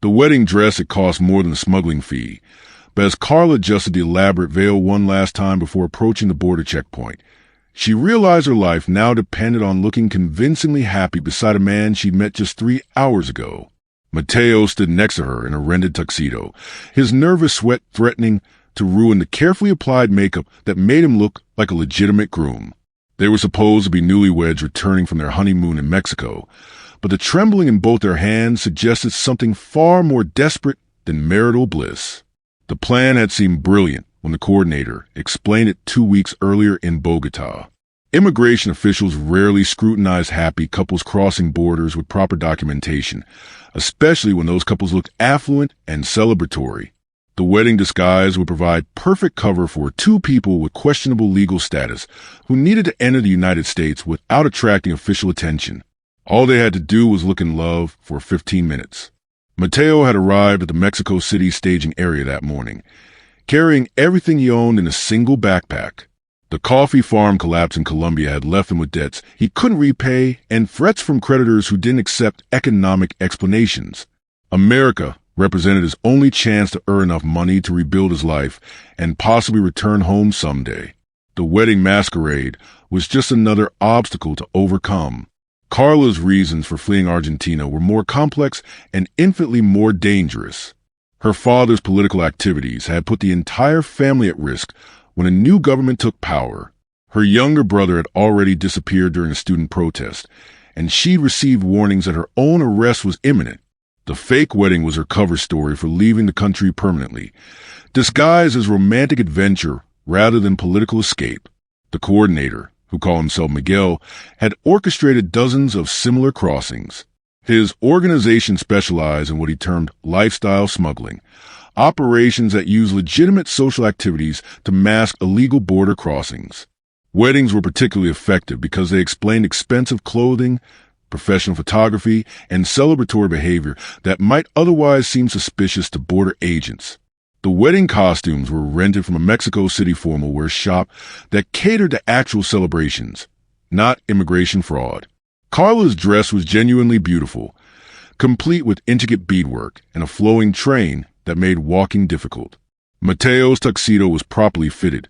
The wedding dress had cost more than the smuggling fee, but as Carla adjusted the elaborate veil one last time before approaching the border checkpoint, she realized her life now depended on looking convincingly happy beside a man she'd met just 3 hours ago. Mateo stood next to her in a rented tuxedo, his nervous sweat threatening to ruin the carefully applied makeup that made him look like a legitimate groom. They were supposed to be newlyweds returning from their honeymoon in Mexico, but the trembling in both their hands suggested something far more desperate than marital bliss. The plan had seemed brilliant when the coordinator explained it 2 weeks earlier in Bogota. Immigration officials rarely scrutinized happy couples crossing borders with proper documentation, especially when those couples looked affluent and celebratory. The wedding disguise would provide perfect cover for 2 people with questionable legal status who needed to enter the United States without attracting official attention. All they had to do was look in love for 15 minutes. Mateo had arrived at the Mexico City staging area that morning, carrying everything he owned in a single backpack. The coffee farm collapse in Colombia had left him with debts he couldn't repay and threats from creditors who didn't accept economic explanations. America represented his only chance to earn enough money to rebuild his life and possibly return home someday. The wedding masquerade was just another obstacle to overcome. Carla's reasons for fleeing Argentina were more complex and infinitely more dangerous. Her father's political activities had put the entire family at risk when a new government took power. Her younger brother had already disappeared during a student protest, and she'd received warnings that her own arrest was imminent. The fake wedding was her cover story for leaving the country permanently, disguised as romantic adventure rather than political escape. The coordinator, who called himself Miguel, had orchestrated dozens of similar crossings. His organization specialized in what he termed lifestyle smuggling, operations that use legitimate social activities to mask illegal border crossings. Weddings were particularly effective because they explained expensive clothing, professional photography, and celebratory behavior that might otherwise seem suspicious to border agents. The wedding costumes were rented from a Mexico City formal wear shop that catered to actual celebrations, not immigration fraud. Carla's dress was genuinely beautiful, complete with intricate beadwork and a flowing train that made walking difficult. Mateo's tuxedo was properly fitted,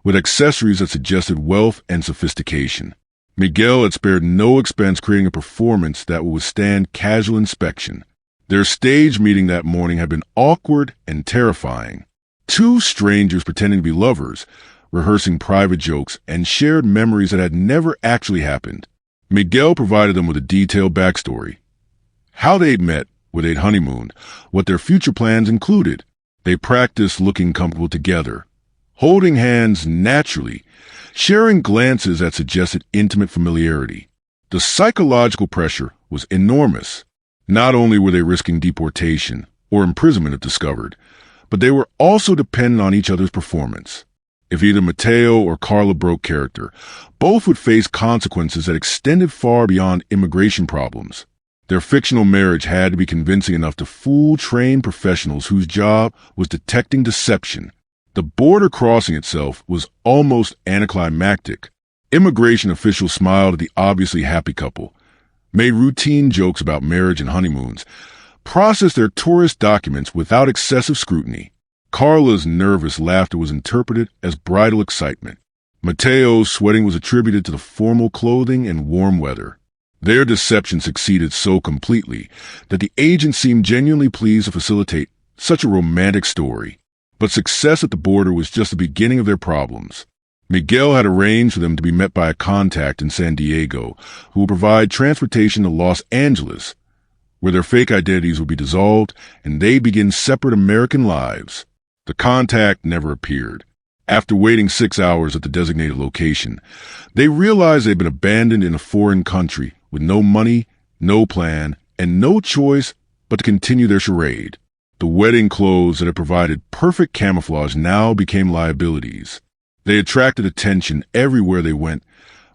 with accessories that suggested wealth and sophistication. Miguel had spared no expense creating a performance that would withstand casual inspection. Their stage meeting that morning had been awkward and terrifying. 2 strangers pretending to be lovers, rehearsing private jokes and shared memories that had never actually happened. Miguel provided them with a detailed backstory. How they'd met, where they'd honeymooned, what their future plans included. They practiced looking comfortable together, holding hands naturally, sharing glances that suggested intimate familiarity. The psychological pressure was enormous. Not only were they risking deportation or imprisonment if discovered, but they were also dependent on each other's performance. If either Mateo or Carla broke character, both would face consequences that extended far beyond immigration problems. Their fictional marriage had to be convincing enough to fool trained professionals whose job was detecting deception. The border crossing itself was almost anticlimactic. Immigration officials smiled at the obviously happy couple, made routine jokes about marriage and honeymoons, processed their tourist documents without excessive scrutiny. Carla's nervous laughter was interpreted as bridal excitement. Mateo's sweating was attributed to the formal clothing and warm weather. Their deception succeeded so completely that the agent seemed genuinely pleased to facilitate such a romantic story. But success at the border was just the beginning of their problems. Miguel had arranged for them to be met by a contact in San Diego who would provide transportation to Los Angeles, where their fake identities would be dissolved and they begin separate American lives. The contact never appeared. After waiting 6 hours at the designated location, they realized they'd been abandoned in a foreign country with no money, no plan, and no choice but to continue their charade. The wedding clothes that had provided perfect camouflage now became liabilities. They attracted attention everywhere they went,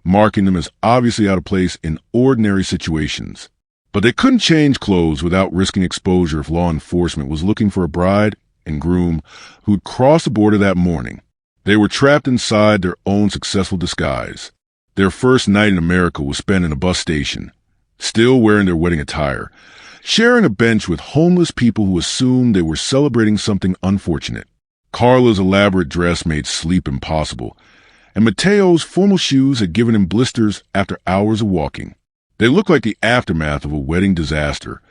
marking them as obviously out of place in ordinary situations. But they couldn't change clothes without risking exposure if law enforcement was looking for a bride and groom who'd crossed the border that morning. They were trapped inside their own successful disguise. Their first night in America was spent in a bus station, still wearing their wedding attire, sharing a bench with homeless people who assumed they were celebrating something unfortunate. Carla's elaborate dress made sleep impossible, and Mateo's formal shoes had given him blisters after hours of walking. They looked like the aftermath of a wedding disaster,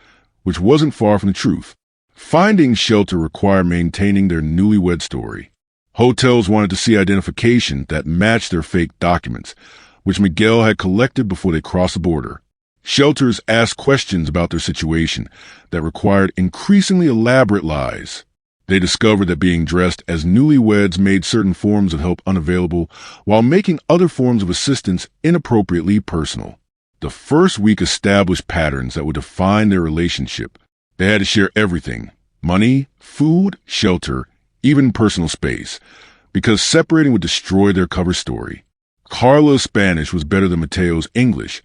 which wasn't far from the truth. Finding shelter required maintaining their newlywed story. Hotels wanted to see identification that matched their fake documents, which Miguel had collected before they crossed the border. Shelters asked questions about their situation that required increasingly elaborate lies. They discovered that being dressed as newlyweds made certain forms of help unavailable while making other forms of assistance inappropriately personal. The first week established patterns that would define their relationship. They had to share everything: money, food, shelter, even personal space, because separating would destroy their cover story. Carla's Spanish was better than Mateo's English,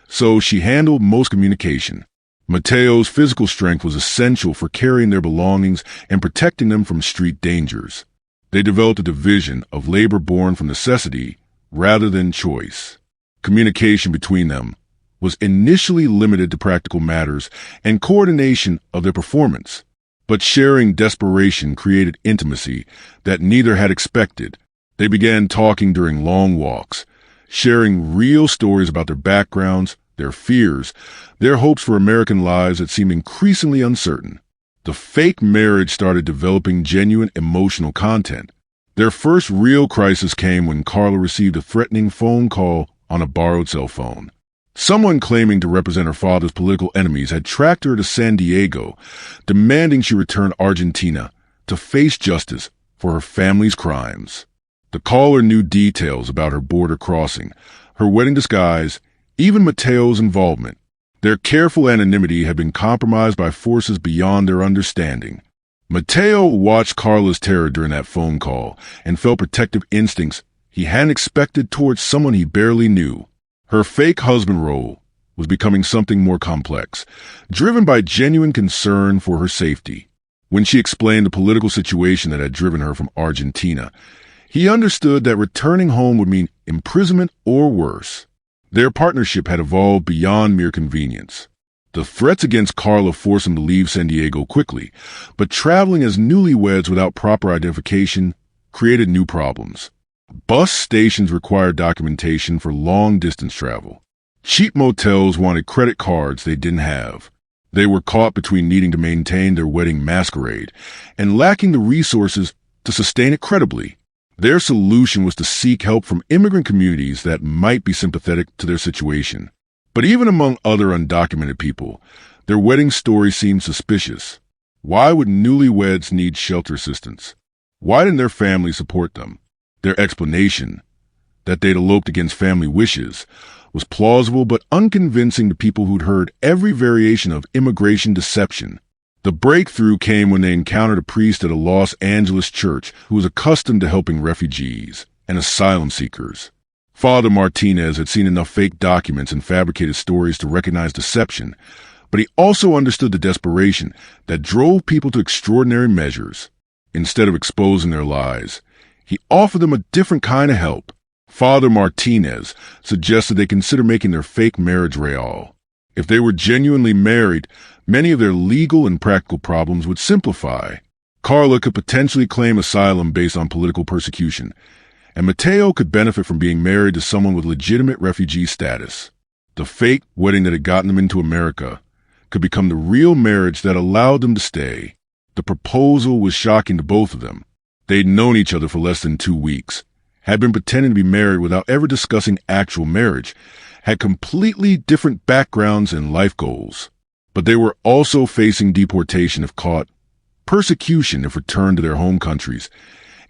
so she handled most communication. Mateo's physical strength was essential for carrying their belongings and protecting them from street dangers. They developed a division of labor born from necessity rather than choice. Communication between them was initially limited to practical matters and coordination of their performance, but sharing desperation created intimacy that neither had expected. They began talking during long walks, sharing real stories about their backgrounds, their fears, their hopes for American lives that seemed increasingly uncertain. The fake marriage started developing genuine emotional content. Their first real crisis came when Carla received a threatening phone call on a borrowed cell phone. Someone claiming to represent her father's political enemies had tracked her to San Diego, demanding she return to Argentina to face justice for her family's crimes. The caller knew details about her border crossing, her wedding disguise, even Mateo's involvement. Their careful anonymity had been compromised by forces beyond their understanding. Mateo watched Carla's terror during that phone call and felt protective instincts he hadn't expected towards someone he barely knew. Her fake husband role was becoming something more complex, driven by genuine concern for her safety. When she explained the political situation that had driven her from Argentina, he understood that returning home would mean imprisonment or worse. Their partnership had evolved beyond mere convenience. The threats against Carla forced him to leave San Diego quickly, but traveling as newlyweds without proper identification created new problems. Bus stations required documentation for long-distance travel. Cheap motels wanted credit cards they didn't have. They were caught between needing to maintain their wedding masquerade and lacking the resources to sustain it credibly. Their solution was to seek help from immigrant communities that might be sympathetic to their situation. But even among other undocumented people, their wedding story seemed suspicious. Why would newlyweds need shelter assistance? Why didn't their family support them? Their explanation, that they'd eloped against family wishes, was plausible but unconvincing to people who'd heard every variation of immigration deception. The breakthrough came when they encountered a priest at a Los Angeles church who was accustomed to helping refugees and asylum seekers. Father Martinez had seen enough fake documents and fabricated stories to recognize deception, but he also understood the desperation that drove people to extraordinary measures. Instead of exposing their lies, he offered them a different kind of help. Father Martinez suggested they consider making their fake marriage real. If they were genuinely married, many of their legal and practical problems would simplify. Carla could potentially claim asylum based on political persecution, and Mateo could benefit from being married to someone with legitimate refugee status. The fake wedding that had gotten them into America could become the real marriage that allowed them to stay. The proposal was shocking to both of them. They'd known each other for less than 2 weeks, had been pretending to be married without ever discussing actual marriage, had completely different backgrounds and life goals. But they were also facing deportation if caught, persecution if returned to their home countries,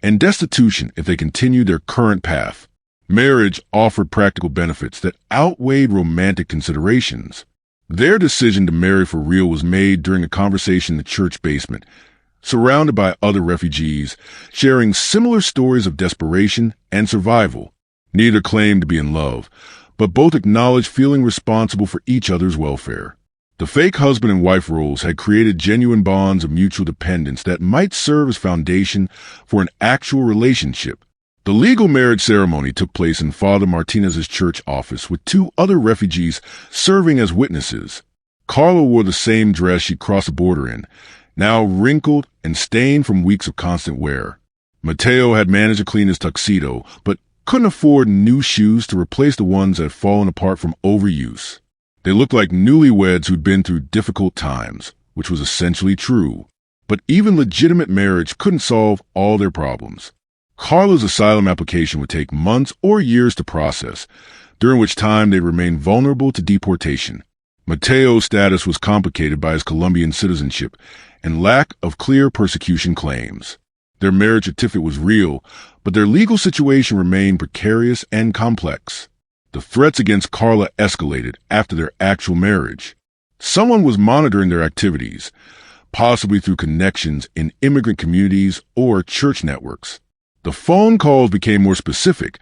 and destitution if they continued their current path. Marriage offered practical benefits that outweighed romantic considerations. Their decision to marry for real was made during a conversation in the church basement, surrounded by other refugees, sharing similar stories of desperation and survival. Neither claimed to be in love, but both acknowledged feeling responsible for each other's welfare. The fake husband and wife roles had created genuine bonds of mutual dependence that might serve as foundation for an actual relationship. The legal marriage ceremony took place in Father Martinez's church office with 2 other refugees serving as witnesses. Carla wore the same dress she'd crossed the border in, now wrinkled and stained from weeks of constant wear. Mateo had managed to clean his tuxedo, but couldn't afford new shoes to replace the ones that had fallen apart from overuse. They looked like newlyweds who'd been through difficult times, which was essentially true. But even legitimate marriage couldn't solve all their problems. Carla's asylum application would take months or years to process, during which time they remained vulnerable to deportation. Mateo's status was complicated by his Colombian citizenship and lack of clear persecution claims. Their marriage certificate was real, but their legal situation remained precarious and complex. The threats against Carla escalated after their actual marriage. Someone was monitoring their activities, possibly through connections in immigrant communities or church networks. The phone calls became more specific,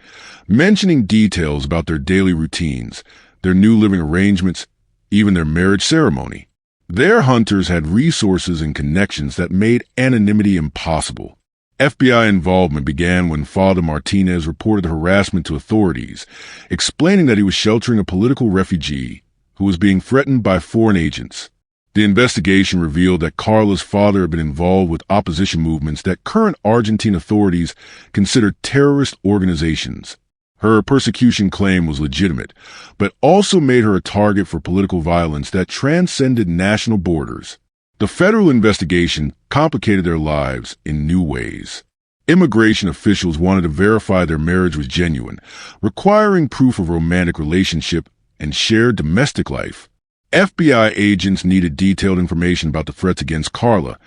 mentioning details about their daily routines, their new living arrangements, even their marriage ceremony. Their hunters had resources and connections that made anonymity impossible. FBI involvement began when Father Martinez reported harassment to authorities, explaining that he was sheltering a political refugee who was being threatened by foreign agents. The investigation revealed that Carla's father had been involved with opposition movements that current Argentine authorities considered terrorist organizations. Her persecution claim was legitimate, but also made her a target for political violence that transcended national borders. The federal investigation complicated their lives in new ways. Immigration officials wanted to verify their marriage was genuine, requiring proof of romantic relationship and shared domestic life. FBI agents needed detailed information about the threats against Carla,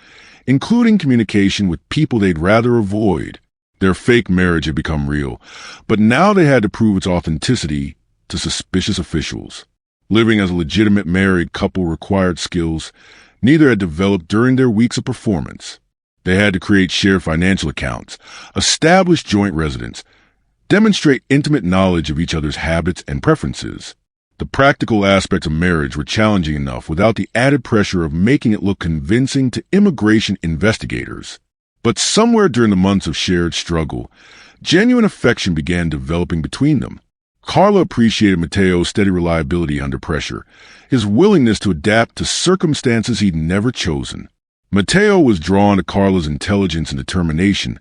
including communication with people they'd rather avoid. Their fake marriage had become real, but now they had to prove its authenticity to suspicious officials. Living as a legitimate married couple required skills neither had developed during their weeks of performance. They had to create shared financial accounts, establish joint residence, demonstrate intimate knowledge of each other's habits and preferences. The practical aspects of marriage were challenging enough without the added pressure of making it look convincing to immigration investigators. But somewhere during the months of shared struggle, genuine affection began developing between them. Carla appreciated Mateo's steady reliability under pressure, his willingness to adapt to circumstances he'd never chosen. Mateo was drawn to Carla's intelligence and determination,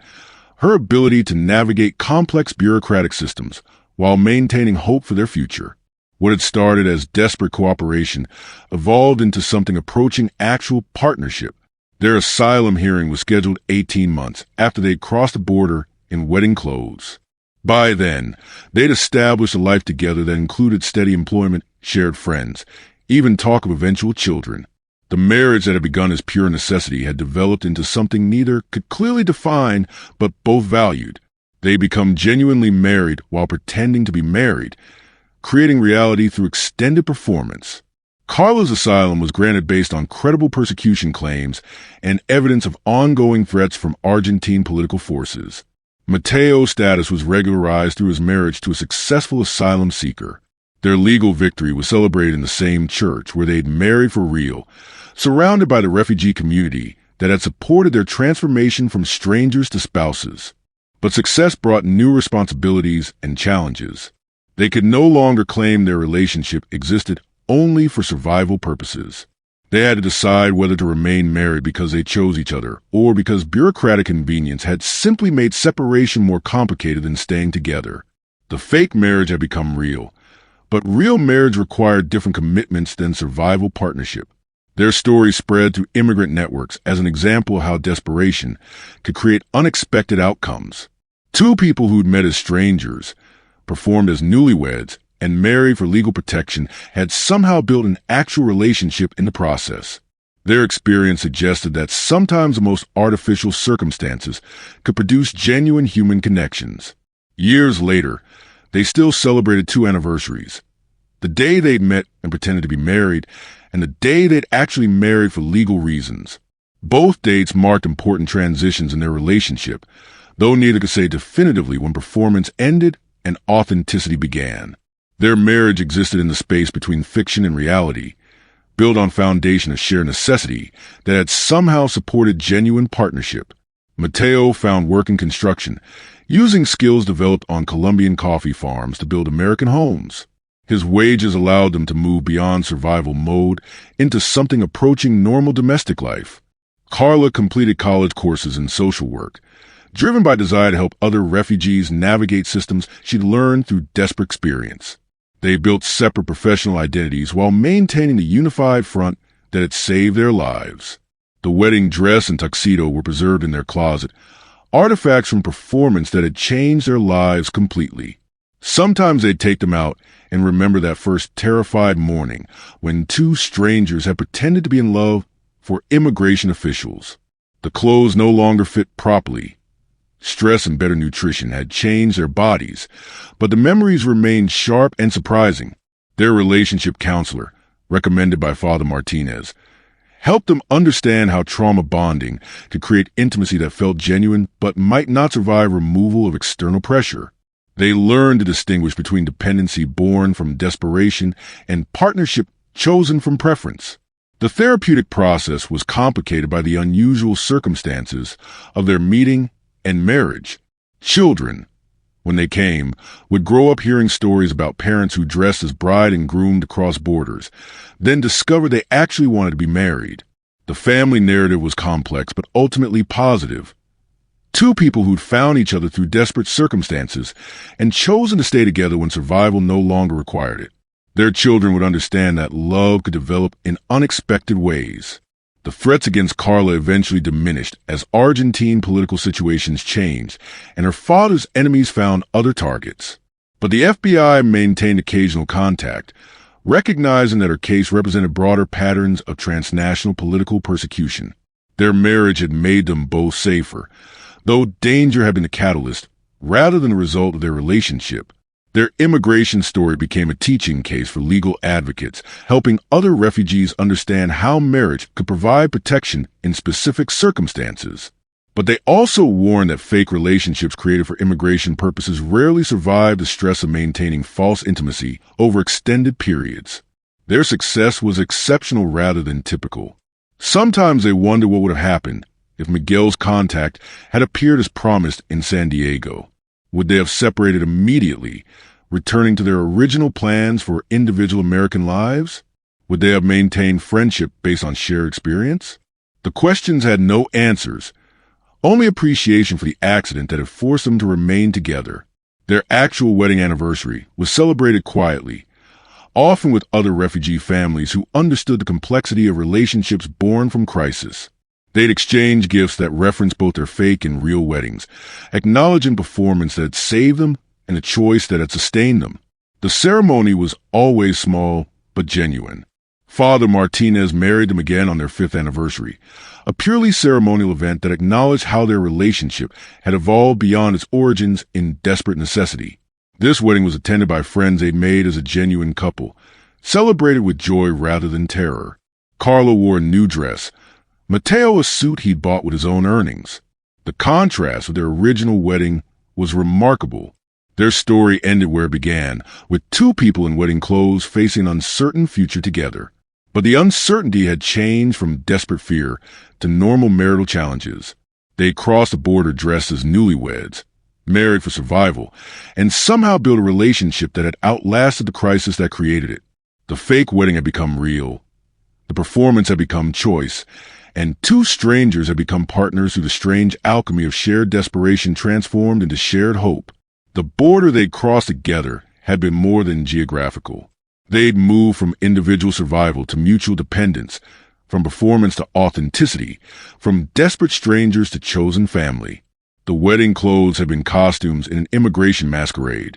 her ability to navigate complex bureaucratic systems while maintaining hope for their future. What had started as desperate cooperation evolved into something approaching actual partnership. Their asylum hearing was scheduled 18 months after they'd crossed the border in wedding clothes. By then, they'd established a life together that included steady employment, shared friends, even talk of eventual children. The marriage that had begun as pure necessity had developed into something neither could clearly define but both valued. They become genuinely married while pretending to be married, creating reality through extended performance. Carla's asylum was granted based on credible persecution claims and evidence of ongoing threats from Argentine political forces. Mateo's status was regularized through his marriage to a successful asylum seeker. Their legal victory was celebrated in the same church where they'd married for real, surrounded by the refugee community that had supported their transformation from strangers to spouses. But success brought new responsibilities and challenges. They could no longer claim their relationship existed only for survival purposes. They had to decide whether to remain married because they chose each other or because bureaucratic convenience had simply made separation more complicated than staying together. The fake marriage had become real, but real marriage required different commitments than survival partnership. Their story spread through immigrant networks as an example of how desperation could create unexpected outcomes. Two people who'd met as strangers, performed as newlyweds, and married for legal protection had somehow built an actual relationship in the process. Their experience suggested that sometimes the most artificial circumstances could produce genuine human connections. Years later, they still celebrated two anniversaries: the day they'd met and pretended to be married, and the day they'd actually married for legal reasons. Both dates marked important transitions in their relationship, though neither could say definitively when performance ended and authenticity began. Their marriage existed in the space between fiction and reality, built on foundation of shared necessity that had somehow supported genuine partnership. Mateo found work in construction, using skills developed on Colombian coffee farms to build American homes. His wages allowed them to move beyond survival mode into something approaching normal domestic life. Carla completed college courses in social work, driven by desire to help other refugees navigate systems she'd learned through desperate experience. They built separate professional identities while maintaining the unified front that had saved their lives. The wedding dress and tuxedo were preserved in their closet, artifacts from performance that had changed their lives completely. Sometimes they'd take them out and remember that first terrified morning when two strangers had pretended to be in love for immigration officials. The clothes no longer fit properly. Stress and better nutrition had changed their bodies, but the memories remained sharp and surprising. Their relationship counselor, recommended by Father Martinez, helped them understand how trauma bonding could create intimacy that felt genuine but might not survive removal of external pressure. They learned to distinguish between dependency born from desperation and partnership chosen from preference. The therapeutic process was complicated by the unusual circumstances of their meeting and marriage. Children, when they came, would grow up hearing stories about parents who dressed as bride and groom to cross borders, then discover they actually wanted to be married. The family narrative was complex but ultimately positive. Two people who'd found each other through desperate circumstances and chosen to stay together when survival no longer required it. Their children would understand that love could develop in unexpected ways. The threats against Carla eventually diminished as Argentine political situations changed and her father's enemies found other targets. But the FBI maintained occasional contact, recognizing that her case represented broader patterns of transnational political persecution. Their marriage had made them both safer, though danger had been the catalyst rather than the result of their relationship. Their immigration story became a teaching case for legal advocates, helping other refugees understand how marriage could provide protection in specific circumstances. But they also warned that fake relationships created for immigration purposes rarely survive the stress of maintaining false intimacy over extended periods. Their success was exceptional rather than typical. Sometimes they wondered what would have happened if Miguel's contact had appeared as promised in San Diego. Would they have separated immediately, returning to their original plans for individual American lives? Would they have maintained friendship based on shared experience? The questions had no answers, only appreciation for the accident that had forced them to remain together. Their actual wedding anniversary was celebrated quietly, often with other refugee families who understood the complexity of relationships born from crisis. They'd exchange gifts that referenced both their fake and real weddings, acknowledging performance that had saved them and a choice that had sustained them. The ceremony was always small but genuine. Father Martinez married them again on their 5th anniversary, a purely ceremonial event that acknowledged how their relationship had evolved beyond its origins in desperate necessity. This wedding was attended by friends they'd made as a genuine couple, celebrated with joy rather than terror. Carla wore a new dress, Mateo a suit he'd bought with his own earnings. The contrast with their original wedding was remarkable. Their story ended where it began, with two people in wedding clothes facing an uncertain future together. But the uncertainty had changed from desperate fear to normal marital challenges. They'd crossed the border dressed as newlyweds, married for survival, and somehow built a relationship that had outlasted the crisis that created it. The fake wedding had become real. The performance had become choice, and two strangers had become partners through the strange alchemy of shared desperation transformed into shared hope. The border they'd crossed together had been more than geographical. They'd moved from individual survival to mutual dependence, from performance to authenticity, from desperate strangers to chosen family. The wedding clothes had been costumes in an immigration masquerade,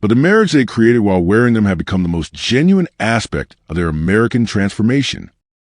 but the marriage they created while wearing them had become the most genuine aspect of their American transformation.